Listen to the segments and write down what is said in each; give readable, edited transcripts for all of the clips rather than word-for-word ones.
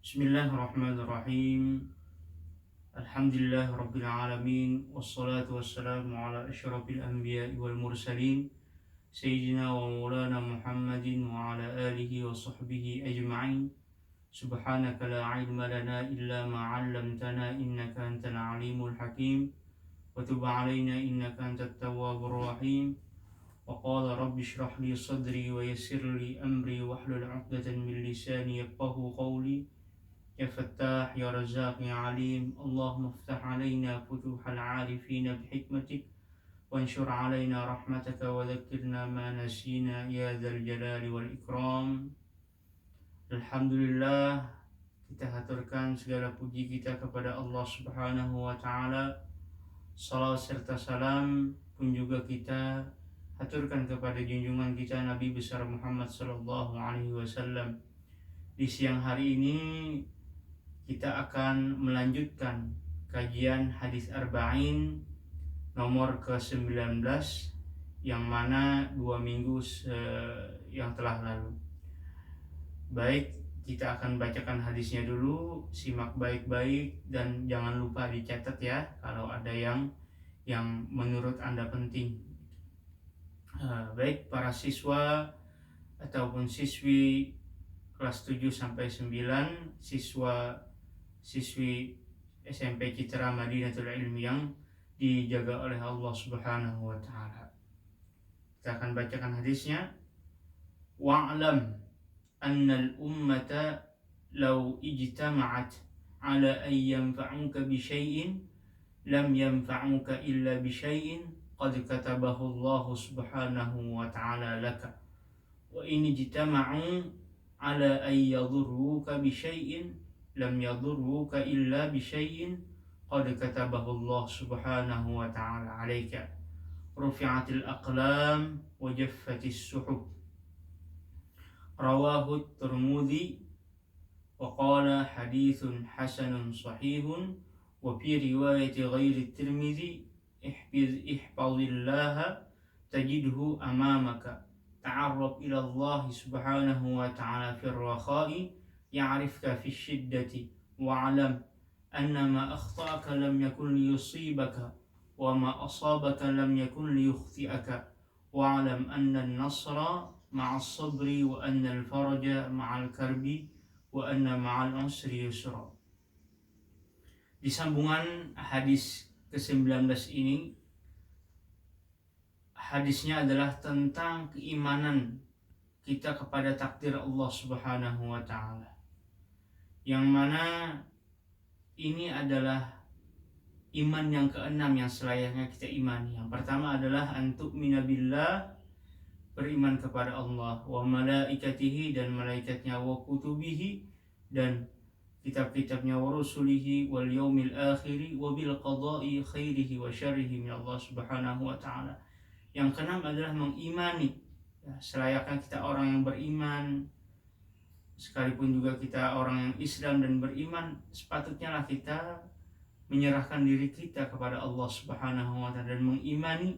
Bismillahirrahmanirrahim. Alhamdulillah Rabbil Alamin. Wassalatu wassalamu ala ashrafil anbiya wal mursalin Sayyidina wa maulana Muhammadin wa ala alihi wa sahbihi ajma'in. Subhanaka la ilma lana illa ma 'allamtana innaka antal alimul hakim. Wa tub 'alaina innaka antat tawwabur rahim. Wa qala rabbi shrah li sadri wa yassir li amri wahlul 'uqdatan min lisani yafqahu qawli. يا فتاح يا رزاق يا عليم اللهم افتح علينا فتوح العارفين بحكمتك وانشر علينا رحمتك وذكرنا ما نسينا يا ذا الجلال والإكرام. Alhamdulillah, kita haturkan segala puji kita kepada Allah Subhanahu wa taala. Salawat serta salam pun juga kita haturkan kepada junjungan kita Nabi besar Muhammad sallallahu alaihi wasallam. Di siang hari ini kita akan melanjutkan kajian hadis arba'in nomor ke-19 yang mana 2 minggu yang telah lalu. Baik, kita akan bacakan hadisnya dulu, simak baik-baik dan jangan lupa dicatat ya kalau ada yang menurut Anda penting. Baik para siswa ataupun siswi kelas 7 sampai 9, siswi SMP Citra Madinatul Ilmi yang dijaga oleh Allah Subhanahu wa taala. Kita akan bacakan hadisnya. Wa'lam annal ummata law ijtama'at ala an yanfa'uka bi syai'in lam yanfa'uka illa bi syai'in qad katabahu Allah Subhanahu wa taala laka wa in ijtama'u ala an yadhurruka bi syai'in lam yadurruka illa bisyai'in qad katabahu Allah Subhanahu wa ta'ala 'alaika rufi'atil aqlam wa jaffatis suhuf. Rawahu Tirmidzi wa qala haditsun hasanun sahihun wa fi riwayati ghairi Tirmidzi ihfazillaha tajidhu amamaka ta'arraf ila Allah Subhanahu wa ta'ala fir rakha'i يعرفك في الشدة واعلم أن ما أخطأك لم يكن ليصيبك وما أصابك لم يكن ليخطئك واعلم أن النصر مع الصبر وأن الفرج مع الكرب وأن مع العسر يسرا. Di sambungan hadis ke-19 ini, hadisnya adalah tentang keimanan kita kepada takdir Allah Subhanahu wa ta'ala, yang mana ini adalah iman yang keenam yang selayaknya kita imani. Yang pertama adalah antu'mina billah, beriman kepada Allah, wa malaikatihi, dan malaikatnya, wa kutubihi, dan kitab-kitabnya, wa rusulihi, wal yaumil akhiri, wa bil qada'i khairihi wa syarrihi min Allah Subhanahu wa ta'ala. Yang keenam adalah mengimani, ya, selayaknya kita orang yang beriman. Sekalipun juga kita orang yang Islam dan beriman, sepatutnya lah kita menyerahkan diri kita kepada Allah Subhanahu wa ta'ala dan mengimani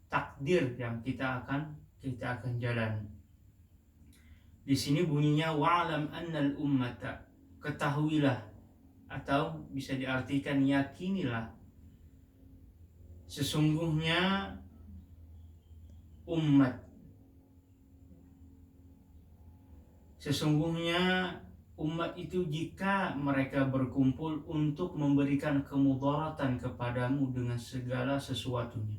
takdir yang kita akan jalani. Di sini bunyinya wa'lam annal ummata, ketahuilah, atau bisa diartikan yakinilah, sesungguhnya umat itu jika mereka berkumpul untuk memberikan kemudaratan kepadamu dengan segala sesuatunya.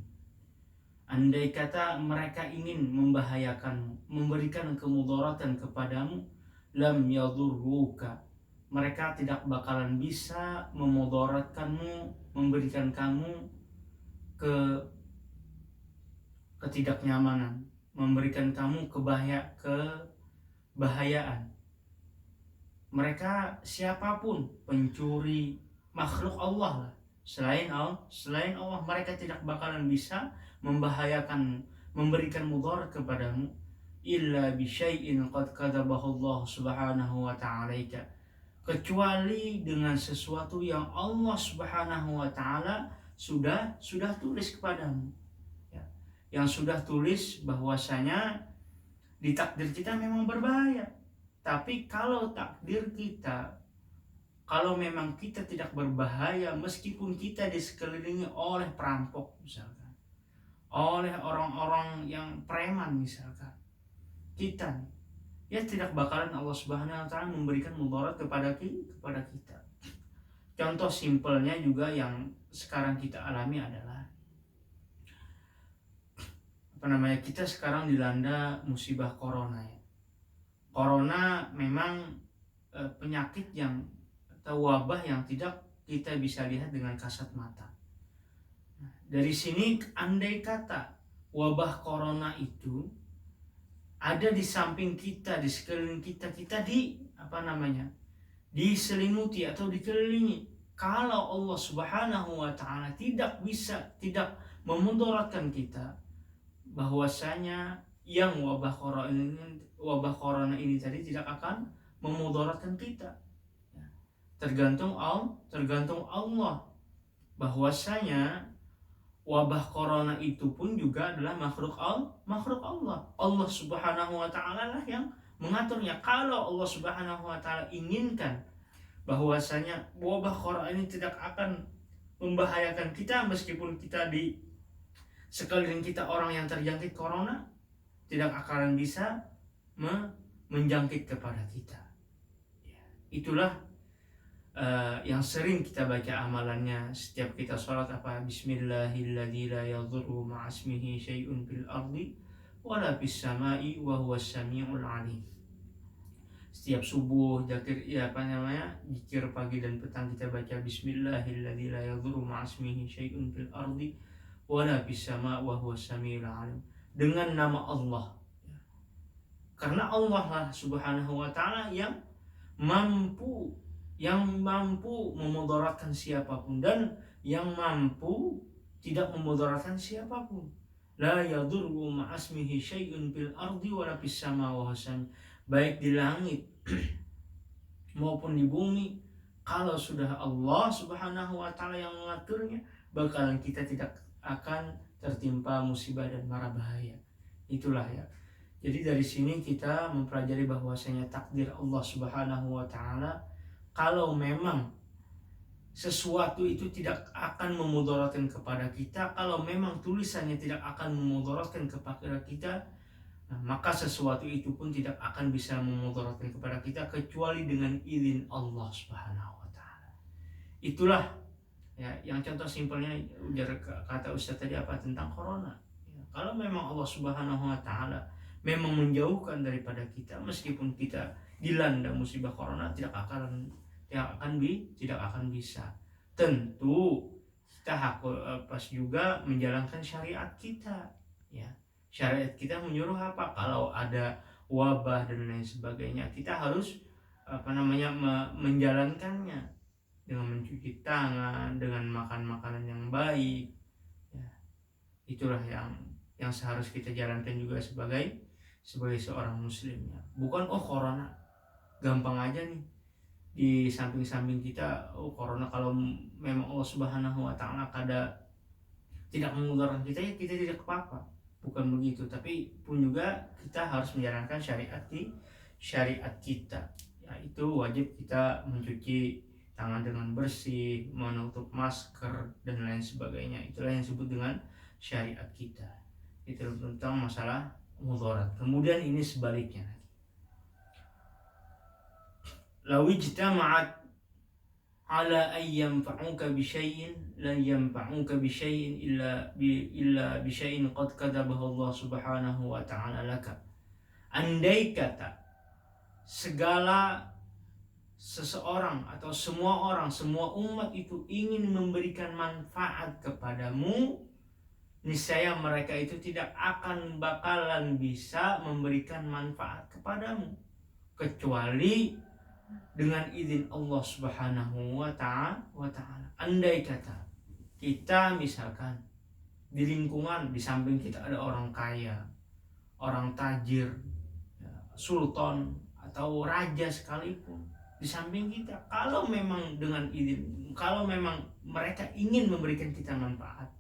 Andai kata mereka ingin membahayakanmu, memberikan kemudaratan kepadamu, lam yadurruka, mereka tidak bakalan bisa memudaratkanmu, memberikan kamu ketidaknyamanan, memberikan kamu kebahayaan. Mereka siapapun, pencuri, makhluk Allah lah, selain Allah mereka tidak bakalan bisa membahayakan, memberikan mudarat kepadamu, illa bisyai'in qad katabahu Allah Subhanahu wa ta'ala, kecuali dengan sesuatu yang Allah Subhanahu wa ta'ala sudah tulis kepadamu, ya, yang sudah tulis bahwasanya di takdir kita memang berbahaya. Tapi kalau takdir kita kalau memang kita tidak berbahaya, meskipun kita disekelilingi oleh perampok misalkan, oleh orang-orang yang preman misalkan, kita ya tidak bakalan Allah Subhanahu wa taala memberikan mudarat kepada kita. Contoh simpelnya juga yang sekarang kita alami adalah kita sekarang dilanda musibah corona ya. Corona memang penyakit yang atau wabah yang tidak kita bisa lihat dengan kasat mata. Dari sini andai kata wabah corona itu ada di samping kita, di sekeliling kita, kita diselimuti atau dikelilingi. Kalau Allah Subhanahu wa taala tidak memudaratkan kita, bahwasanya yang wabah corona ini tadi tidak akan memudaratkan kita. Tergantung Allah, bahwasanya wabah corona itu pun juga adalah makhluk Allah. Allah Subhanahu wa taala lah yang mengaturnya. Kalau Allah Subhanahu wa taala inginkan bahwasanya wabah corona ini tidak akan membahayakan kita, meskipun kita di sekeliling kita orang yang terjangkit corona, tidak akan bisa menjangkit kepada kita. Itulah yang sering kita baca amalannya setiap kita sholat, apa? Bismillahilladzi la yadhurru ma'asmihi syai'un fil ardi wala fis sama'i wa huwas samiul alim. Setiap subuh zikir pagi dan petang kita baca Bismillahilladzi la yadhurru ma'asmihi syai'un fil ardi wala fis sama'i wa huwas samiul alim, dengan nama Allah. Karena Allah lah Subhanahu wa taala yang mampu memudaratkan siapapun dan yang mampu tidak memudaratkan siapapun. La yadurru ma'asmihi syai'un fil ardi wala fis samawati, baik di langit maupun di bumi. Kalau sudah Allah Subhanahu wa taala yang mengaturnya, bakalan kita tidak akan tertimpa musibah dan mara bahaya. Itulah ya. Jadi dari sini kita mempelajari bahwasanya takdir Allah Subhanahu wa taala, kalau memang sesuatu itu tidak akan memudaratkan kepada kita, kalau memang tulisannya tidak akan memudaratkan kepada kita, maka sesuatu itu pun tidak akan bisa memudaratkan kepada kita kecuali dengan izin Allah Subhanahu wa taala. Itulah ya, yang contoh simpelnya ujar kata Ustaz tadi apa tentang corona. Ya, kalau memang Allah Subhanahu wa taala memang menjauhkan daripada kita, meskipun kita dilanda musibah corona, tidak akan bisa. Tentu kita harus juga menjalankan syariat kita ya. Syariat kita menyuruh apa? Kalau ada wabah dan lain sebagainya, kita harus menjalankannya dengan mencuci tangan, dengan makan makanan yang baik ya. Itulah yang seharus kita jalankan juga sebagai seorang muslim ya. Bukan corona gampang aja nih di samping kita, corona kalau memang Allah Subhanahu wa taala tidak memudaratkan kita, ya kita tidak apa-apa. Bukan begitu, tapi pun juga kita harus menjalankan syariat kita, yaitu wajib kita mencuci tangan dengan bersih, menutup masker dan lain sebagainya. Itulah yang disebut dengan syariat kita. Itu tentang masalah mudarat. Kemudian ini sebaliknya, lawijtama'at ala ayyamfa'uka bisyai'in la yanfa'uka bisyai'in illa bisyai'in qad katabahu Allah Subhanahu wa ta'ala laka. Andai kata seseorang atau semua orang, semua umat itu ingin memberikan manfaat kepadamu, niscaya mereka itu tidak akan bakalan bisa memberikan manfaat kepadamu kecuali dengan izin Allah Subhanahu wa ta'ala. Andai kata kita misalkan di lingkungan, di samping kita ada orang kaya, orang tajir, sultan atau raja sekalipun di samping kita, kalau memang dengan izin, kalau memang mereka ingin memberikan kita manfaat,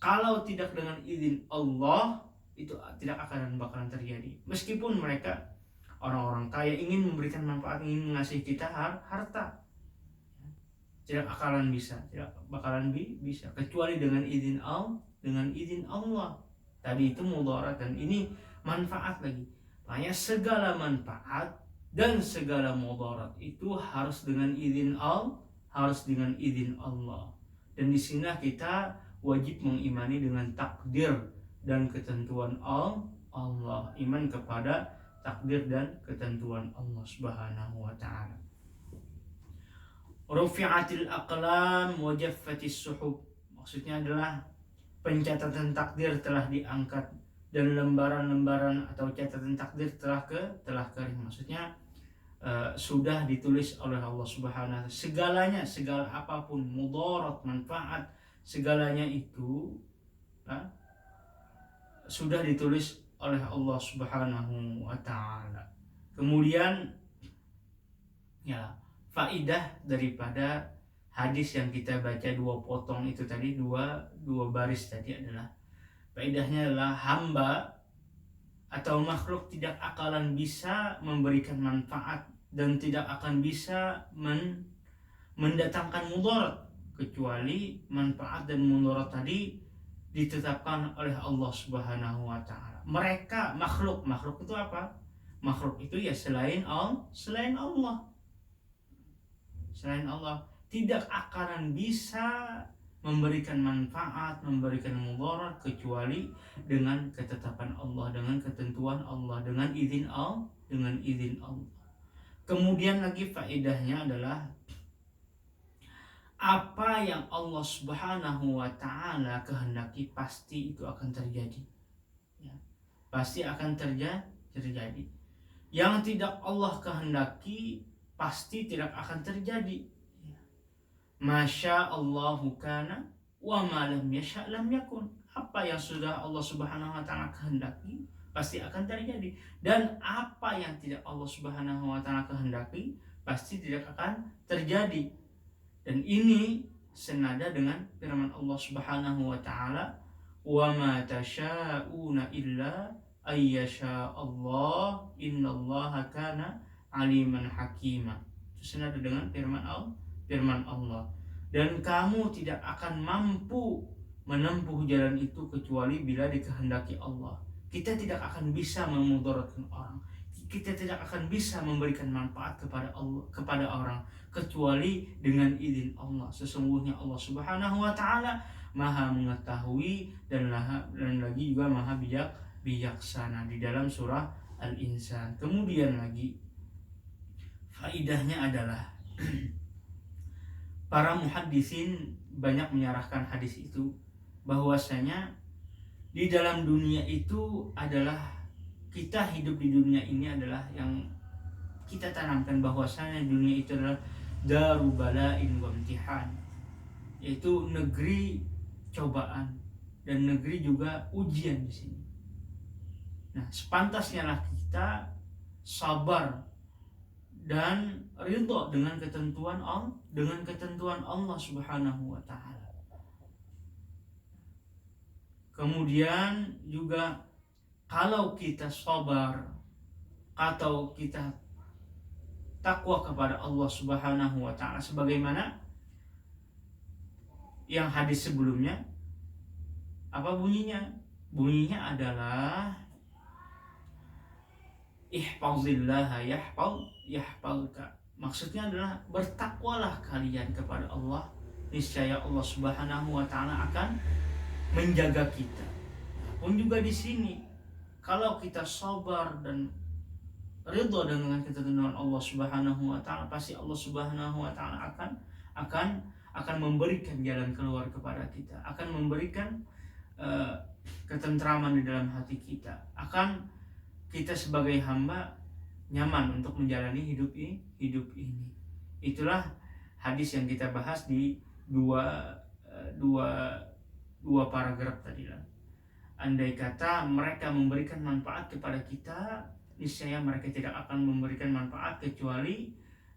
kalau tidak dengan izin Allah, itu tidak bakalan terjadi. Meskipun mereka orang-orang kaya ingin memberikan manfaat, ingin mengasihi kita harta, tidak bakalan bisa kecuali dengan izin Allah. Tadi itu mudarat dan ini manfaat lagi. Makanya segala manfaat dan segala mudarat itu harus dengan izin Allah. Dan di sini kita wajib mengimani dengan takdir dan ketentuan Allah. Iman kepada takdir dan ketentuan Allah Subhanahu wa taala. Rufi'atil aqlam wa jaffatis suhub. Maksudnya adalah pencatatan takdir telah diangkat dan lembaran-lembaran atau catatan takdir telah kering. Maksudnya sudah ditulis oleh Allah Subhanahu wa taala. Segala apapun mudarat, manfaat, segalanya itu sudah ditulis oleh Allah Subhanahu wa taala. Kemudian faidah daripada hadis yang kita baca 2 potong itu tadi, dua baris tadi adalah faidahnya adalah hamba atau makhluk tidak akan bisa memberikan manfaat dan tidak akan bisa mendatangkan mudarat kecuali manfaat dan mudarat tadi ditetapkan oleh Allah Subhanahu wa taala. Mereka makhluk itu apa? Makhluk itu ya selain Allah tidak akan bisa memberikan manfaat, memberikan mudarat kecuali dengan ketetapan Allah, dengan ketentuan Allah, dengan izin Allah. Kemudian lagi faedahnya adalah apa yang Allah Subhanahu wa taala kehendaki pasti itu akan terjadi. Pasti akan terjadi. Yang tidak Allah kehendaki pasti tidak akan terjadi. Masya Allahu kana wa ma lam yasha lam yakun. Apa yang sudah Allah Subhanahu wa taala kehendaki pasti akan terjadi, dan apa yang tidak Allah Subhanahu wa taala kehendaki pasti tidak akan terjadi. Dan ini senada dengan firman Allah Subhanahu wa taala, wa ma tasyauna illa ayyasha Allah innallaha kana aliman hakima. Itu senada dengan firman Allah. Dan kamu tidak akan mampu menempuh jalan itu kecuali bila dikehendaki Allah. Kita tidak akan bisa memudaratkan orang. Kita tidak akan bisa memberikan manfaat kepada orang kecuali dengan izin Allah. Sesungguhnya Allah Subhanahu wa taala Maha mengetahui dan lagi juga Maha bijaksana di dalam surah Al-Insan. Kemudian lagi faidahnya adalah para muhaddisin banyak menyarahkan hadis itu bahwasanya di dalam dunia itu adalah kita hidup di dunia ini adalah yang kita tanamkan bahwasanya dunia itu adalah daru bala'in wa imtihan, yaitu negeri cobaan dan negeri juga ujian di sini. Nah, sepantasnya lah kita sabar dan ridho dengan ketentuan Allah Subhanahu wa taala. Kemudian juga kalau kita sabar atau kita takwa kepada Allah Subhanahu wa taala sebagaimana yang hadis sebelumnya, apa bunyinya? Bunyinya adalah ihfazillaha yahfazka. Maksudnya adalah bertakwalah kalian kepada Allah, niscaya Allah Subhanahu wa taala akan menjaga kita. Pun juga di sini kalau kita sabar dan ridho dengan ketentuan Allah Subhanahu wa taala, pasti Allah Subhanahu wa taala akan memberikan jalan keluar kepada kita, akan memberikan ketentraman di dalam hati kita, akan kita sebagai hamba nyaman untuk menjalani hidup ini. Itulah hadis yang kita bahas di dua paragraf tadi lah. Andai kata mereka memberikan manfaat kepada kita, niscaya mereka tidak akan memberikan manfaat kecuali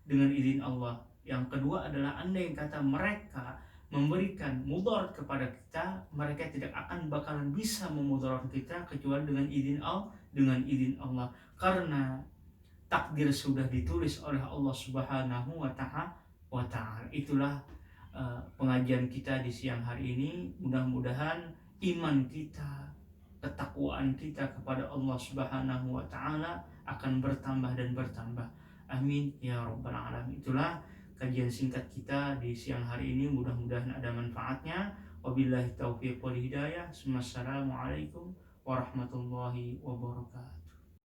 dengan izin Allah. Yang kedua adalah andai kata mereka memberikan mudarat kepada kita, mereka tidak akan bakalan bisa memudarat kita kecuali dengan izin Allah. Karena takdir sudah ditulis oleh Allah Subhanahu wa taala. Itulah pengajian kita di siang hari ini. Mudah-mudahan iman kita, ketakwaan kita kepada Allah Subhanahu wa taala akan bertambah dan bertambah. Amin ya rabbal alamin. Itulah kajian singkat kita di siang hari ini, mudah-mudahan ada manfaatnya. Wabillahi taufiq wal hidayah. Wassalamualaikum warahmatullahi wabarakatuh.